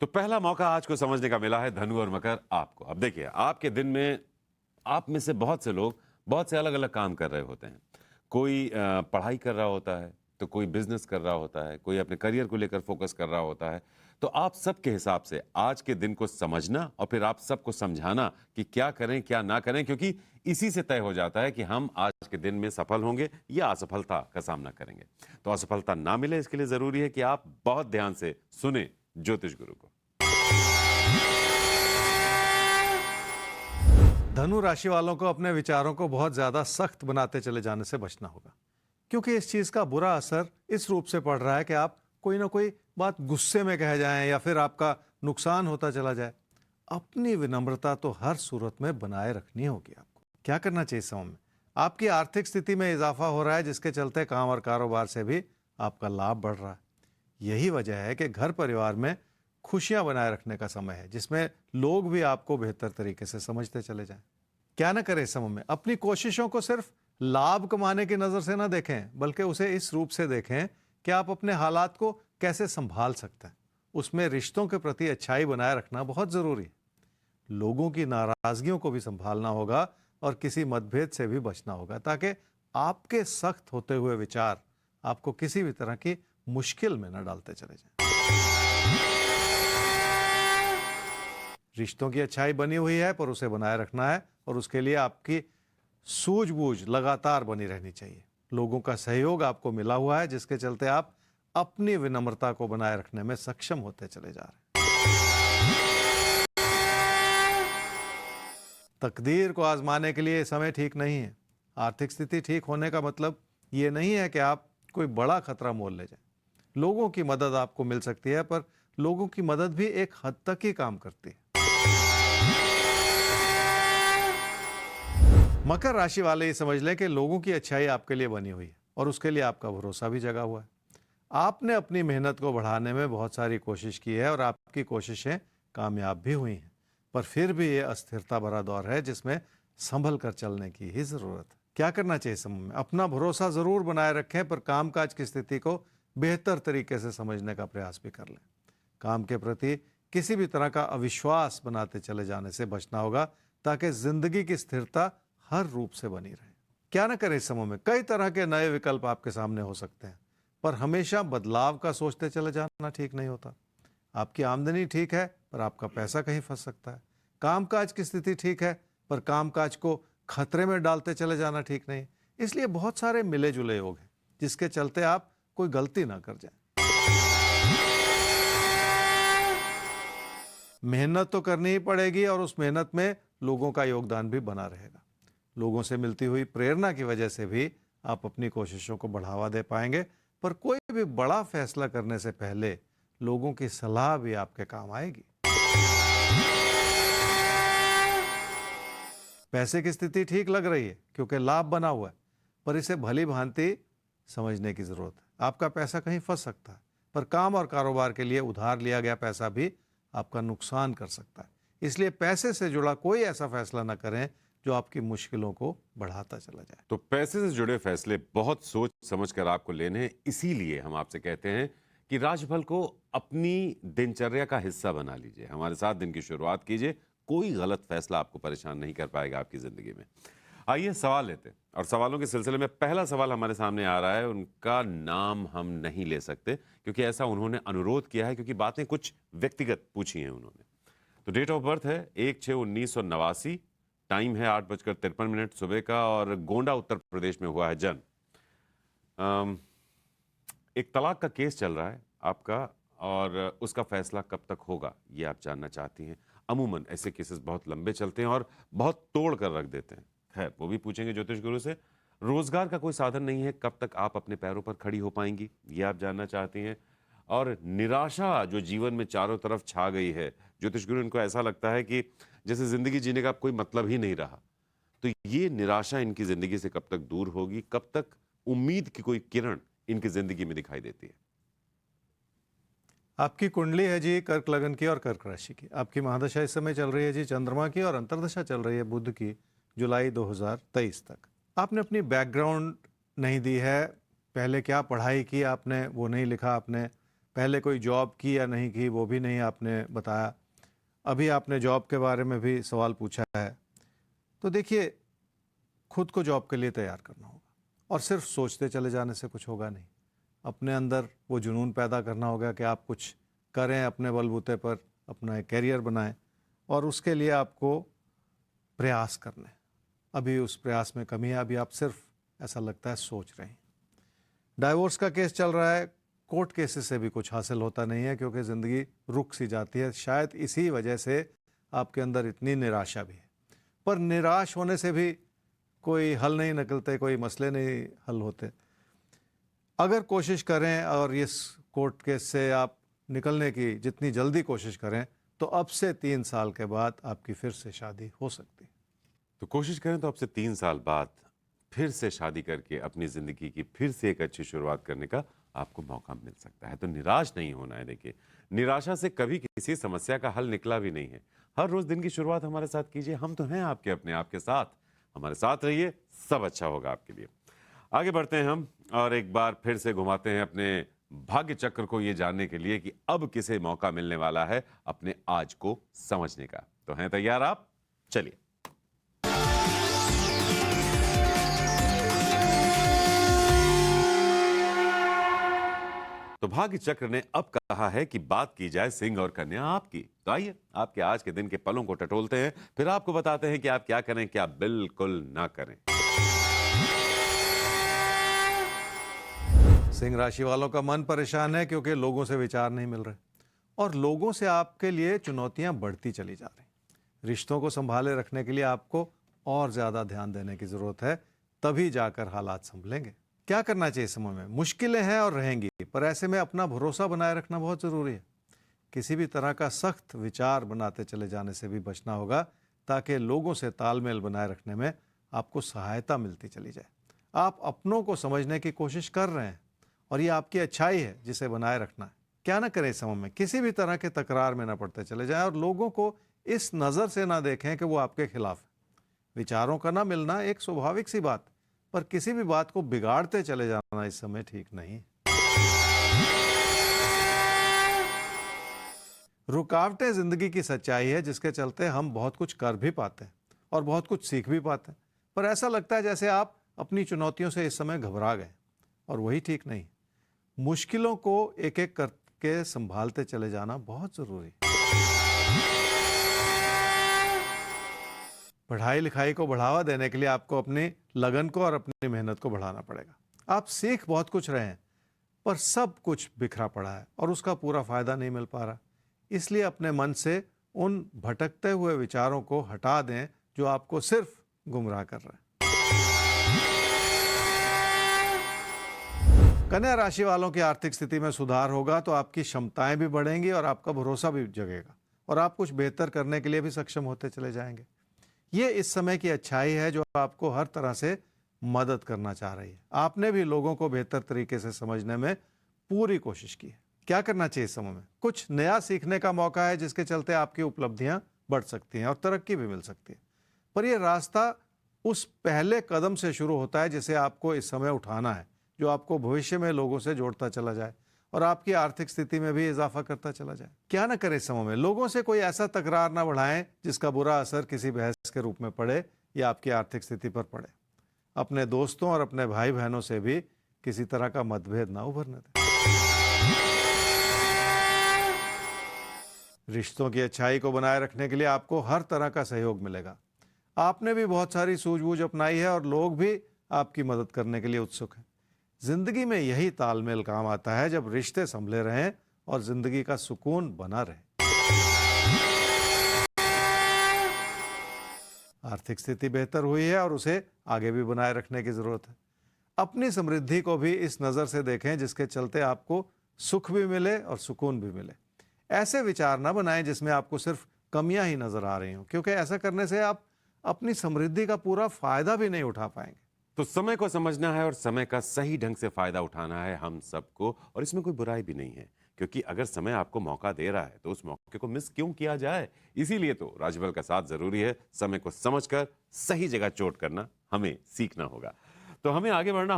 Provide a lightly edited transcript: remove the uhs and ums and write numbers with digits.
तो पहला मौका आज को समझने का मिला है धनु और मकर आपको। अब देखिए, आपके दिन में आप में से बहुत से लोग बहुत से अलग अलग काम कर रहे होते हैं। कोई पढ़ाई कर रहा होता है, तो कोई बिजनेस कर रहा होता है, कोई अपने करियर को लेकर फोकस कर रहा होता है। तो आप सबके हिसाब से आज के दिन को समझना और फिर आप सबको समझाना कि क्या करें क्या ना करें, क्योंकि इसी से तय हो जाता है कि हम आज के दिन में सफल होंगे या असफलता का सामना करेंगे। तो असफलता ना मिले, इसके लिए जरूरी है कि आप बहुत ध्यान से सुने ज्योतिष गुरु को। धनु राशि वालों को अपने विचारों को बहुत ज्यादा सख्त बनाते चले जाने से बचना होगा, क्योंकि इस चीज का बुरा असर इस रूप से पड़ रहा है कि आप कोई ना कोई बात गुस्से में कह जाएं या फिर आपका नुकसान होता चला जाए। अपनी विनम्रता तो हर सूरत में बनाए रखनी होगी। आपको क्या करना चाहिए इस समय में? आपकी आर्थिक स्थिति में इजाफा हो रहा है, जिसके चलते काम और कारोबार से भी आपका लाभ बढ़ रहा है। यही वजह है कि घर परिवार में खुशियां बनाए रखने का समय है, जिसमें लोग भी आपको बेहतर तरीके से समझते चले जाएं। क्या ना करें इस समय में? अपनी कोशिशों को सिर्फ लाभ कमाने की नजर से ना देखें, बल्कि उसे इस रूप से देखें कि आप अपने हालात को कैसे संभाल सकते हैं। उसमें रिश्तों के प्रति अच्छाई बनाए रखना बहुत जरूरी है। लोगों की नाराजगियों को भी संभालना होगा और किसी मतभेद से भी बचना होगा, ताकि आपके सख्त होते हुए विचार आपको किसी भी तरह की मुश्किल में न डालते चले जाएं। रिश्तों की अच्छाई बनी हुई है, पर उसे बनाए रखना है और उसके लिए आपकी सूझबूझ लगातार बनी रहनी चाहिए। लोगों का सहयोग आपको मिला हुआ है, जिसके चलते आप अपनी विनम्रता को बनाए रखने में सक्षम होते चले जा रहे हैं। तकदीर को आजमाने के लिए समय ठीक नहीं है। आर्थिक स्थिति ठीक होने का मतलब ये नहीं है कि आप कोई बड़ा खतरा मोल ले जाएं। लोगों की मदद आपको मिल सकती है, पर लोगों की मदद भी एक हद तक ही काम करती है। मकर राशि वाले ये समझ लें कि लोगों की अच्छाई आपके लिए बनी हुई है और उसके लिए आपका भरोसा भी जगा हुआ है। आपने अपनी मेहनत को बढ़ाने में बहुत सारी कोशिश की है और आपकी कोशिशें कामयाब भी हुई हैं, पर फिर भी ये अस्थिरता भरा दौर है, जिसमें संभल कर चलने की ही जरूरत है। क्या करना चाहिए समय में? अपना भरोसा जरूर बनाए रखें, पर कामकाज की स्थिति को बेहतर तरीके से समझने का प्रयास भी कर लें। काम के प्रति किसी भी तरह का अविश्वास बनाते चले जाने से बचना होगा, ताकि जिंदगी की स्थिरता हर रूप से बनी रहे। क्या न करें इस समय में? कई तरह के नए विकल्प आपके सामने हो सकते हैं, पर हमेशा बदलाव का सोचते चले जाना ठीक नहीं होता। आपकी आमदनी ठीक है, पर आपका पैसा कहीं फंस सकता है। कामकाज की स्थिति ठीक है, पर कामकाज को खतरे में डालते चले जाना ठीक नहीं। इसलिए बहुत सारे मिले जुले योग हैं, जिसके चलते आप कोई गलती ना कर जाएं। मेहनत तो करनी ही पड़ेगी और उस मेहनत में लोगों का योगदान भी बना रहेगा। लोगों से मिलती हुई प्रेरणा की वजह से भी आप अपनी कोशिशों को बढ़ावा दे पाएंगे, पर कोई भी बड़ा फैसला करने से पहले लोगों की सलाह भी आपके काम आएगी। पैसे की स्थिति ठीक लग रही है, क्योंकि लाभ बना हुआ है, पर इसे भली भांति समझने की जरूरत है। आपका पैसा कहीं फंस सकता है, पर काम और कारोबार के लिए उधार लिया गया पैसा भी आपका नुकसान कर सकता है। इसलिए पैसे से जुड़ा कोई ऐसा फैसला ना करें जो आपकी मुश्किलों को बढ़ाता चला जाए। तो पैसे से जुड़े फैसले बहुत सोच समझ कर आपको लेने हैं। इसीलिए हम आपसे कहते हैं कि राशिफल को अपनी दिनचर्या का हिस्सा बना लीजिए। हमारे साथ दिन की शुरुआत कीजिए। कोई गलत फैसला आपको परेशान नहीं कर पाएगा आपकी जिंदगी में। आइए सवाल लेते हैं, और सवालों के सिलसिले में पहला सवाल हमारे सामने आ रहा है। उनका नाम हम नहीं ले सकते, क्योंकि ऐसा उन्होंने अनुरोध किया है, क्योंकि बातें कुछ व्यक्तिगत पूछी हैं उन्होंने। तो डेट ऑफ बर्थ है 1/6/1989। टाइम है 8:53 सुबह का, और गोंडा उत्तर प्रदेश में हुआ है जन्म। एक तलाक का केस चल रहा है आपका, और उसका फैसला कब तक होगा ये आप जानना चाहती हैं। अमूमन ऐसे केसेस बहुत लंबे चलते हैं और बहुत तोड़ कर रख देते हैं। खैर, वो भी पूछेंगे ज्योतिष गुरु से। रोजगार का कोई साधन नहीं है, कब तक आप अपने पैरों पर खड़ी हो पाएंगी ये आप जानना चाहती हैं। और निराशा जो जीवन में चारों तरफ छा गई है, ज्योतिष गुरु, इनको ऐसा लगता है कि जैसे जिंदगी जीने का कोई मतलब ही नहीं रहा। तो ये निराशा इनकी जिंदगी से कब तक दूर होगी, कब तक उम्मीद की कोई किरण इनकी जिंदगी में दिखाई देती है? आपकी कुंडली है जी कर्क लगन की और कर्क राशि की। आपकी महादशा इस समय चल रही है जी चंद्रमा की, और अंतर्दशा चल रही है बुध की, जुलाई 2023 तक। आपने अपनी बैकग्राउंड नहीं दी है, पहले क्या पढ़ाई की आपने वो नहीं लिखा आपने, पहले कोई जॉब की या नहीं की वो भी नहीं आपने बताया। अभी आपने जॉब के बारे में भी सवाल पूछा है। तो देखिए, खुद को जॉब के लिए तैयार करना होगा और सिर्फ सोचते चले जाने से कुछ होगा नहीं। अपने अंदर वो जुनून पैदा करना होगा कि आप कुछ करें, अपने बलबूते पर अपना एक कैरियर बनाएं, और उसके लिए आपको प्रयास करने। अभी उस प्रयास में कमी है, अभी आप सिर्फ ऐसा लगता है सोच रहे हैं। डाइवोर्स का केस चल रहा है, कोर्ट केसेस से भी कुछ हासिल होता नहीं है क्योंकि ज़िंदगी रुक सी जाती है। शायद इसी वजह से आपके अंदर इतनी निराशा भी है। पर निराश होने से भी कोई हल नहीं निकलते, कोई मसले नहीं हल होते। अगर कोशिश करें और इस कोर्ट केस से आप निकलने की जितनी जल्दी कोशिश करें तो अब से 3 साल के बाद आपकी फिर से शादी हो सकती है। तो कोशिश करें तो अब से 3 साल बाद फिर से शादी करके अपनी ज़िंदगी की फिर से एक अच्छी शुरुआत करने का आपको मौका मिल सकता है। तो निराश नहीं होना है। देखिए, निराशा से कभी किसी समस्या का हल निकला भी नहीं है। हर रोज़ दिन की शुरुआत हमारे साथ कीजिए। हम तो हैं आपके अपने, आपके साथ। हमारे साथ रहिए, सब अच्छा होगा आपके लिए। आगे बढ़ते हैं हम और एक बार फिर से घुमाते हैं अपने भाग्य चक्र को, ये जानने के लिए कि अब किसे मौका मिलने वाला है अपने आज को समझने का। तो हैं तैयार आप? चलिए। तो भाग्य चक्र ने अब कहा है कि बात की जाए सिंह और कन्या आपकी। तो आइए आपके आज के दिन के पलों को टटोलते हैं, फिर आपको बताते हैं कि आप क्या करें, क्या बिल्कुल ना करें। सिंह राशि वालों का मन परेशान है क्योंकि लोगों से विचार नहीं मिल रहे और लोगों से आपके लिए चुनौतियां बढ़ती चली जा रही। रिश्तों को संभाले रखने के लिए आपको और ज्यादा ध्यान देने की जरूरत है, तभी जाकर हालात संभलेंगे। क्या करना चाहिए इस समय में? मुश्किलें हैं और रहेंगी, पर ऐसे में अपना भरोसा बनाए रखना बहुत जरूरी है। किसी भी तरह का सख्त विचार बनाते चले जाने से भी बचना होगा ताकि लोगों से तालमेल बनाए रखने में आपको सहायता मिलती चली जाए। आप अपनों को समझने की कोशिश कर रहे हैं और ये आपकी अच्छाई है जिसे बनाए रखना है। क्या ना करें इस समय में? किसी भी तरह के तकरार में ना पड़ते चले जाएं और लोगों को इस नज़र से ना देखें कि वो आपके खिलाफ है। विचारों का ना मिलना एक स्वाभाविक सी बात, पर किसी भी बात को बिगाड़ते चले जाना इस समय ठीक नहीं। रुकावटें जिंदगी की सच्चाई है जिसके चलते हम बहुत कुछ कर भी पाते हैं और बहुत कुछ सीख भी पाते हैं, पर ऐसा लगता है जैसे आप अपनी चुनौतियों से इस समय घबरा गए, और वही ठीक नहीं। मुश्किलों को एक एक करके संभालते चले जाना बहुत जरूरी है। पढ़ाई लिखाई को बढ़ावा देने के लिए आपको अपनी लगन को और अपनी मेहनत को बढ़ाना पड़ेगा। आप सीख बहुत कुछ रहे हैं, पर सब कुछ बिखरा पड़ा है और उसका पूरा फायदा नहीं मिल पा रहा। इसलिए अपने मन से उन भटकते हुए विचारों को हटा दें जो आपको सिर्फ गुमराह कर रहे हैं। कन्या राशि वालों की आर्थिक स्थिति में सुधार होगा तो आपकी क्षमताएं भी बढ़ेंगी और आपका भरोसा भी जगेगा और आप कुछ बेहतर करने के लिए भी सक्षम होते चले जाएंगे। ये इस समय की अच्छाई है जो आपको हर तरह से मदद करना चाह रही है। आपने भी लोगों को बेहतर तरीके से समझने में पूरी कोशिश की है। क्या करना चाहिए इस समय में? कुछ नया सीखने का मौका है जिसके चलते आपकी उपलब्धियां बढ़ सकती हैं और तरक्की भी मिल सकती है, पर यह रास्ता उस पहले कदम से शुरू होता है जिसे आपको इस समय उठाना है, जो आपको भविष्य में लोगों से जोड़ता चला जाए और आपकी आर्थिक स्थिति में भी इजाफा करता चला जाए। क्या ना करें इस समय में? लोगों से कोई ऐसा तकरार ना बढ़ाएं जिसका बुरा असर किसी बहस के रूप में पड़े या आपकी आर्थिक स्थिति पर पड़े। अपने दोस्तों और अपने भाई बहनों से भी किसी तरह का मतभेद ना उभरने दें। रिश्तों की अच्छाई को बनाए रखने के लिए आपको हर तरह का सहयोग मिलेगा। आपने भी बहुत सारी सूझबूझ अपनाई है और लोग भी आपकी मदद करने के लिए उत्सुक हैं। जिंदगी में यही तालमेल काम आता है जब रिश्ते संभले रहें और जिंदगी का सुकून बना रहे। आर्थिक स्थिति बेहतर हुई है और उसे आगे भी बनाए रखने की जरूरत है। अपनी समृद्धि को भी इस नजर से देखें जिसके चलते आपको सुख भी मिले और सुकून भी मिले। ऐसे विचार ना बनाएं जिसमें आपको सिर्फ कमियां ही नजर आ रही हों, क्योंकि ऐसा करने से आप अपनी समृद्धि का पूरा फायदा भी नहीं उठा पाएंगे। तो समय को समझना है और समय का सही ढंग से फायदा उठाना है हम सबको, और इसमें कोई बुराई भी नहीं है, क्योंकि अगर समय आपको मौका दे रहा है तो उस मौके को मिस क्यों किया जाए। इसीलिए तो राशिफल का साथ जरूरी है। समय को समझकर सही जगह चोट करना हमें सीखना होगा। तो हमें आगे बढ़ना